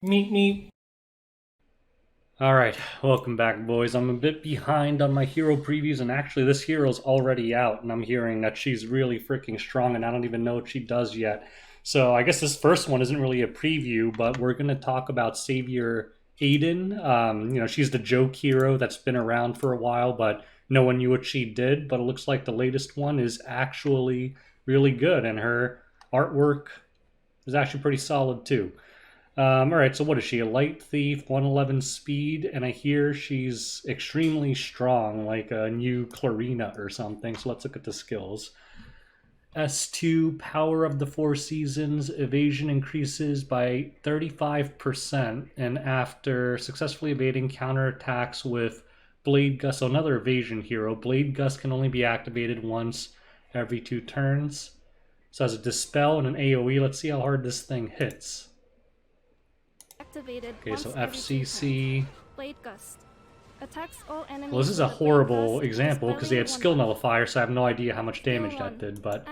Meet me. Alright, welcome back, boys. I'm a bit behind on my hero previews, and actually this hero's already out, and I'm hearing that she's really freaking strong, and I don't even know what she does yet. So I guess this first one isn't really a preview, but we're going to talk about Savior Adin. She's the joke hero that's been around for a while, but no one knew what she did, but it looks like the latest one is actually really good, and her artwork is actually pretty solid too. Alright, so what is she? A light thief, 111 speed, and I hear she's extremely strong, like a new Clarina or something. So let's look at the skills. S2, Power of the Four Seasons, evasion increases by 35%, and after successfully evading counterattacks with Blade Gust, so another evasion hero, Blade Gust can only be activated once every 2 turns. So as a Dispel and an AoE, let's see how hard this thing hits. Okay, so FCC. Blade Gust. Attacks all enemies. Well, this is a horrible example because they had skill nullifier, so I have no idea how much damage that did, but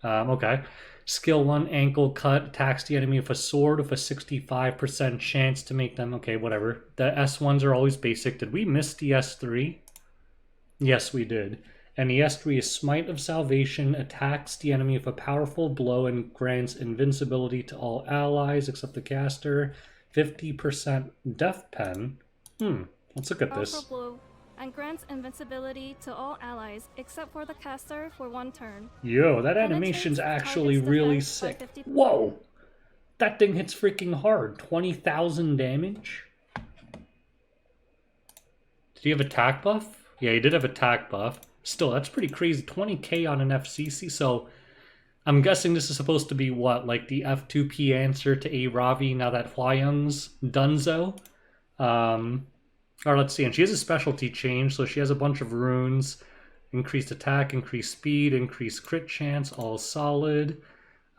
okay. Skill 1, ankle cut, attacks the enemy with a sword with a 65% chance to make them, okay, whatever. The S1s are always basic. Did we miss the S3? Yes, we did. And the S3 is Smite of Salvation, attacks the enemy with a powerful blow and grants invincibility to all allies except the caster. 50% Death Pen. Let's look at this. Blow and grants invincibility to all allies except for the caster for 1 turn. Yo, that animation's actually really sick. Whoa! That thing hits freaking hard. 20,000 damage? Did he have attack buff? Yeah, he did have attack buff. Still, that's pretty crazy. 20k on an FCC, so I'm guessing this is supposed to be what, like the F2P answer to Aravi now that Hwayoung's donezo? Or let's see, and she has a specialty change, so she has a bunch of runes. Increased attack, increased speed, increased crit chance, all solid.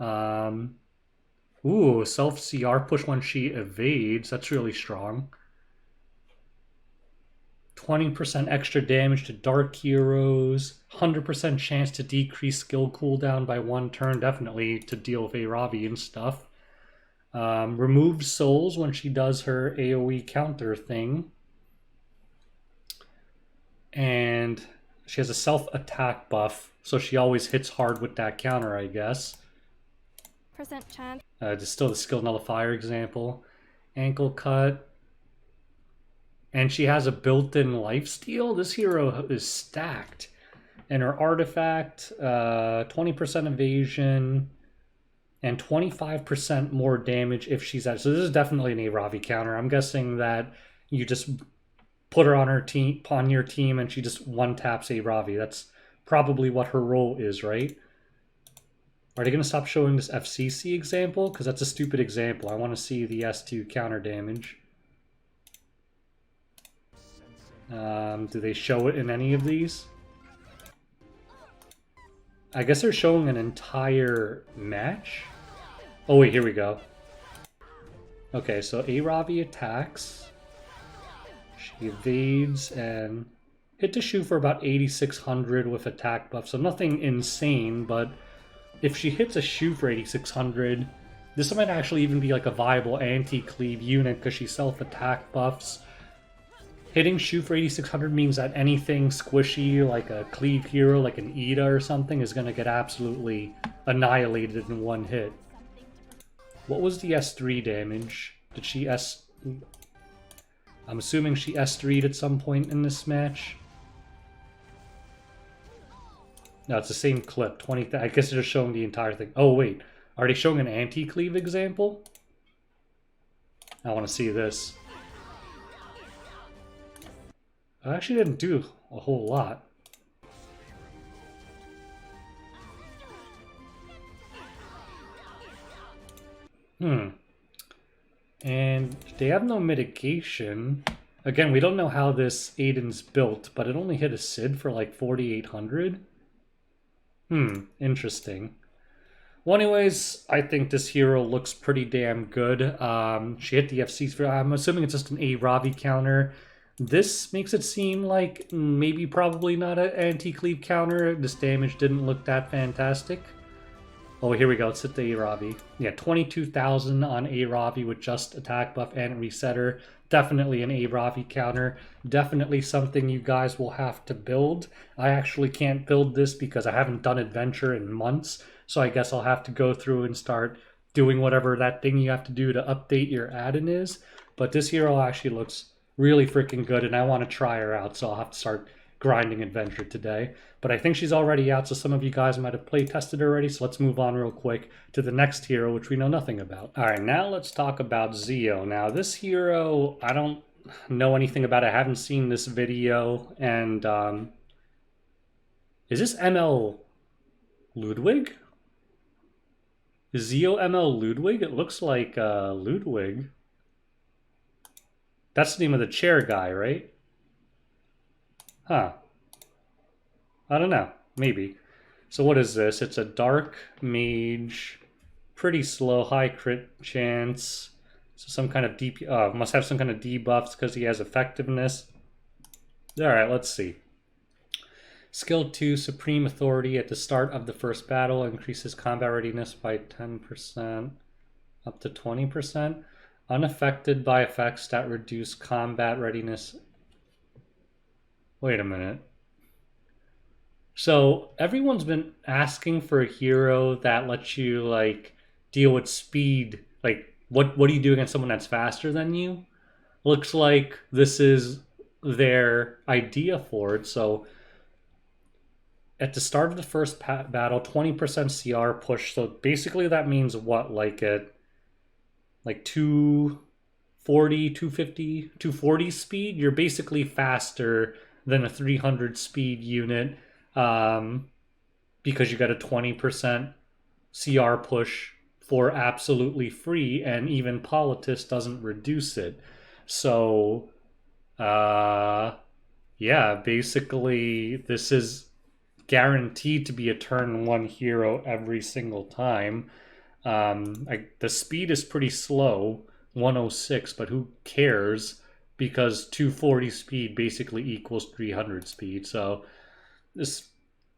Ooh, self-CR push when she evades, that's really strong. 20% extra damage to dark heroes, 100% chance to decrease skill cooldown by 1 turn, definitely to deal with Aravi and stuff. Removes souls when she does her AoE counter thing. And she has a self-attack buff, so she always hits hard with that counter, I guess. Percent chance. Just still the skill nullifier example. Ankle cut. And she has a built-in lifesteal. This hero is stacked. And her artifact, 20% evasion, and 25% more damage if she's at. So this is definitely an Aravi counter. I'm guessing that you just put her on her team, on your team, and she just one-taps Aravi. That's probably what her role is, right? Are they going to stop showing this FCC example? Because that's a stupid example. I want to see the S2 counter damage. Do they show it in any of these? I guess they're showing an entire match? Oh wait, here we go. Okay, so Aravi attacks. She evades and hit to shoot for about 8,600 with attack buff. So nothing insane, but if she hits a shoot for 8,600, this might actually even be like a viable anti-cleave unit because she self-attack buffs. Hitting shoot for 8,600 means that anything squishy, like a cleave hero, like an Ida or something, is going to get absolutely annihilated in 1 hit. What was the S3 damage? Did she S... I'm assuming she S3'd at some point in this match. No, it's the same clip. 20. I guess they're just showing the entire thing. Oh, wait. Are they showing an anti-cleave example? I want to see this. I actually didn't do a whole lot. And they have no mitigation. Again, we don't know how this Adin's built, but it only hit a Sid for like 4,800. Interesting. Well, anyways, I think this hero looks pretty damn good. She hit the FCs for, I'm assuming it's just an Aravi counter. This makes it seem like maybe probably not an anti-cleave counter. This damage didn't look that fantastic. Oh, here we go. Let's hit the Aravi. Yeah, 22,000 on Aravi with just attack buff and resetter. Definitely an Aravi counter. Definitely something you guys will have to build. I actually can't build this because I haven't done Adventure in months. So I guess I'll have to go through and start doing whatever that thing you have to do to update your Adin is. But this hero actually looks really freaking good, and I want to try her out. So I'll have to start grinding Adventure today. But I think she's already out, so some of you guys might have play tested already. So let's move on real quick to the next hero, which we know nothing about. All right, now let's talk about Zio. Now this hero, I don't know anything about it. I haven't seen this video. And is this ML Ludwig? Is Zio ML Ludwig? It looks like Ludwig. That's the name of the chair guy, right? Huh. I don't know. Maybe. So what is this? It's a dark mage. Pretty slow. High crit chance. So some kind of DP... must have some kind of debuffs because he has effectiveness. Alright, let's see. Skill 2, Supreme Authority. At the start of the first battle, increases combat readiness by 10%. Up to 20%. Unaffected by effects that reduce combat readiness. Wait a minute. So everyone's been asking for a hero that lets you like deal with speed. Like what do you do against someone that's faster than you? Looks like this is their idea for it. So at the start of the first battle, 20% CR push. So basically that means what? Like at like 240, 250, 240 speed, you're basically faster than a 300 speed unit. Because you got a 20% CR push for absolutely free, and even Politis doesn't reduce it. So, yeah, basically this is guaranteed to be a turn 1 hero every single time. The speed is pretty slow, 106, but who cares? Because 240 speed basically equals 300 speed, so this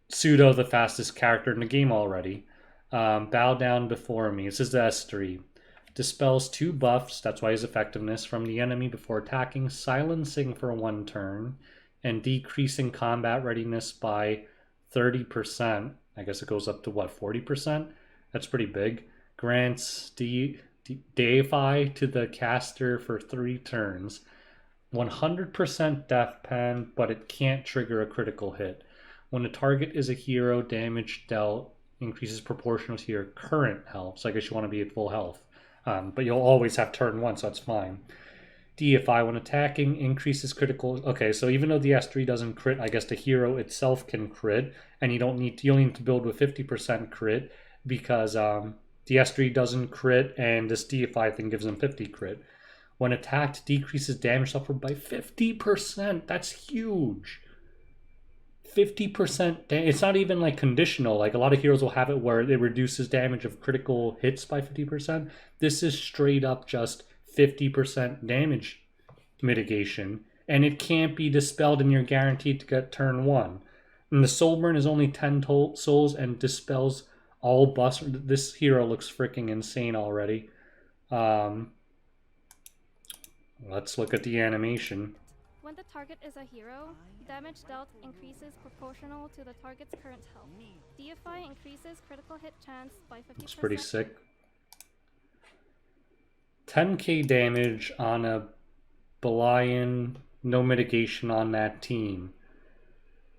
pseudo the fastest character in the game already. Bow down before me. This is the S3. Dispels 2 buffs, that's why his effectiveness, from the enemy before attacking, silencing for 1 turn, and decreasing combat readiness by 30%. I guess it goes up to what, 40%? That's pretty big. Grants deify to the caster for 3 turns. 100% death pen, but it can't trigger a critical hit. When a target is a hero, damage dealt increases proportional to your current health. So I guess you want to be at full health. But you'll always have turn 1, so that's fine. Deify, when attacking, increases critical... Okay, so even though the S3 doesn't crit, I guess the hero itself can crit. And you only need to build with 50% crit because the S3 doesn't crit and this Deify thing gives them 50 crit. When attacked, decreases damage suffered by 50%. That's huge. 50%. It's not even like conditional. Like a lot of heroes will have it where it reduces damage of critical hits by 50%. This is straight up just 50% damage mitigation. And it can't be dispelled, and you're guaranteed to get turn 1. And the soul burn is only 10 souls and dispels all buffs. This hero looks freaking insane already. Let's look at the animation. When the target is a hero, damage dealt increases proportional to the target's current health. Deify increases critical hit chance by 50%. Looks pretty sick. 10k damage on a Belian, no mitigation on that team.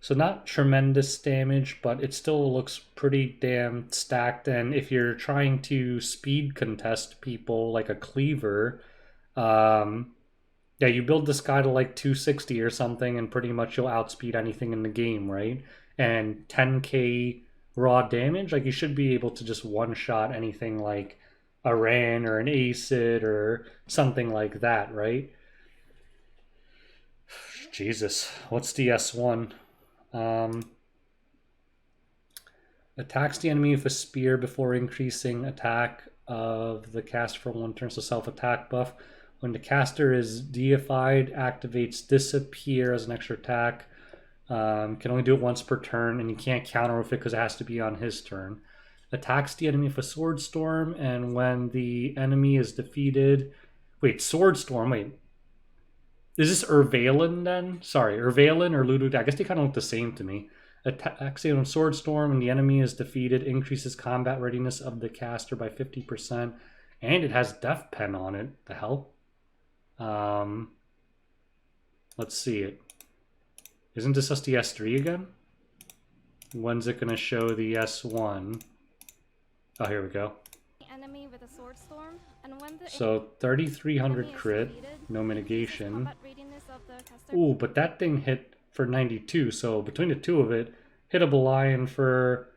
So not tremendous damage, but it still looks pretty damn stacked. And if you're trying to speed contest people like a cleaver, yeah, you build this guy to like 260 or something, and pretty much you'll outspeed anything in the game, right? And 10k raw damage, like you should be able to just one-shot anything like a Ran or an Acid or something like that, right? Jesus, what's the S1? Attacks the enemy with a spear before increasing attack of the caster for 1 turn, so self-attack buff. When the caster is deified, activates Disappear as an extra attack. Can only do it once per turn, and you can't counter with it because it has to be on his turn. attacks the enemy with a sword storm, and when the enemy is defeated... Wait, sword storm, wait. Is this Urvalen then? Sorry, Urvalen or Ludo? I guess they kind of look the same to me. Attacks on sword storm when the enemy is defeated, increases combat readiness of the caster by 50%, and it has Death Pen on it. The hell? Let's see it. Isn't this just the S3 again? When's it gonna show the S1? Oh, here we go. Enemy with a sword storm, and when the so 3,300 crit, no mitigation. Ooh, but that thing hit for 92, so between the two of it, hit a Belian for,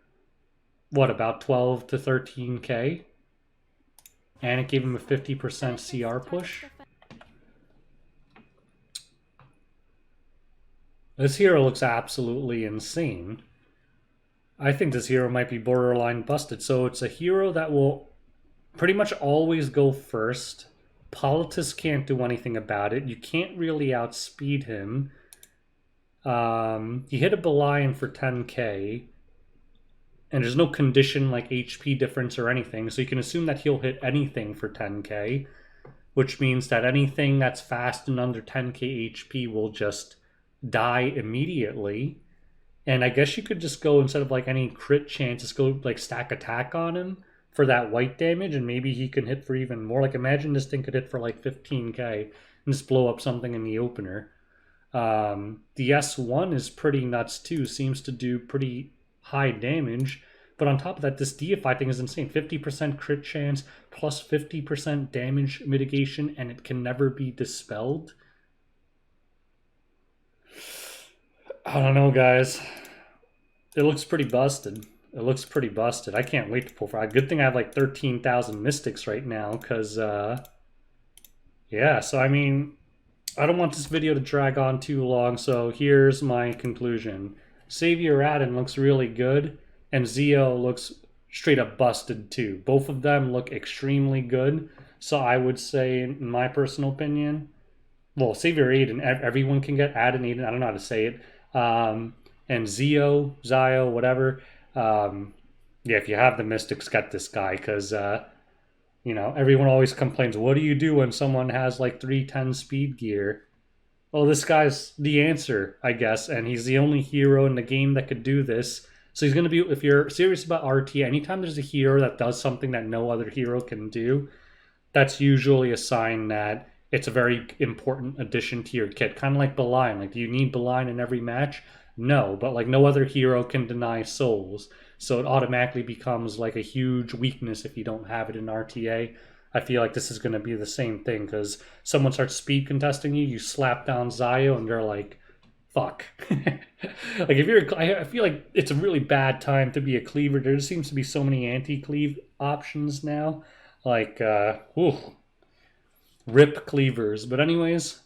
what, about 12 to 13k? And it gave him a 50% CR push? This hero looks absolutely insane. I think this hero might be borderline busted. So it's a hero that will pretty much always go first. Politis can't do anything about it. You can't really outspeed him. He hit a Belian for 10k. And there's no condition like HP difference or anything. So you can assume that he'll hit anything for 10k. Which means that anything that's fast and under 10k HP will just die immediately. And I guess you could just go, instead of like any crit chance, just go like stack attack on him for that white damage, and maybe he can hit for even more. Like imagine this thing could hit for like 15k and just blow up something in the opener. The S1 is pretty nuts too, seems to do pretty high damage. But on top of that, this Deify thing is insane. 50% crit chance plus 50% damage mitigation, and it can never be dispelled. I don't know, guys. It looks pretty busted. It looks pretty busted. I can't wait to pull for it. Good thing I have like 13,000 mystics right now, because, yeah, so I mean, I don't want this video to drag on too long, so here's my conclusion. Savior Adin looks really good, and Zeo looks straight up busted too. Both of them look extremely good, so I would say, in my personal opinion, well, Savior Adin, everyone can get Adin, I don't know how to say it. And Zio, whatever. Yeah, if you have the mystics, get this guy, because, you know, everyone always complains, what do you do when someone has like 310 speed gear? Well, this guy's the answer, I guess, and he's the only hero in the game that could do this. So he's going to be, if you're serious about RT, anytime there's a hero that does something that no other hero can do, that's usually a sign that it's a very important addition to your kit. Kind of like Belian. Like, do you need Belian in every match? No, but like no other hero can deny souls. So it automatically becomes like a huge weakness if you don't have it in RTA. I feel like this is going to be the same thing, because someone starts speed contesting you, you slap down Zio, and they're like, fuck. Like, if you're, I feel like it's a really bad time to be a cleaver. There seems to be so many anti-cleave options now. Like, rip cleavers. But anyways,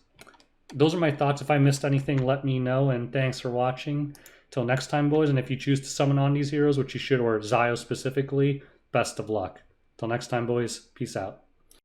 those are my thoughts. If I missed anything, let me know, and thanks for watching. Till next time, boys, and if you choose to summon on these heroes, which you should, or Zio specifically, best of luck. Till next time, boys, peace out.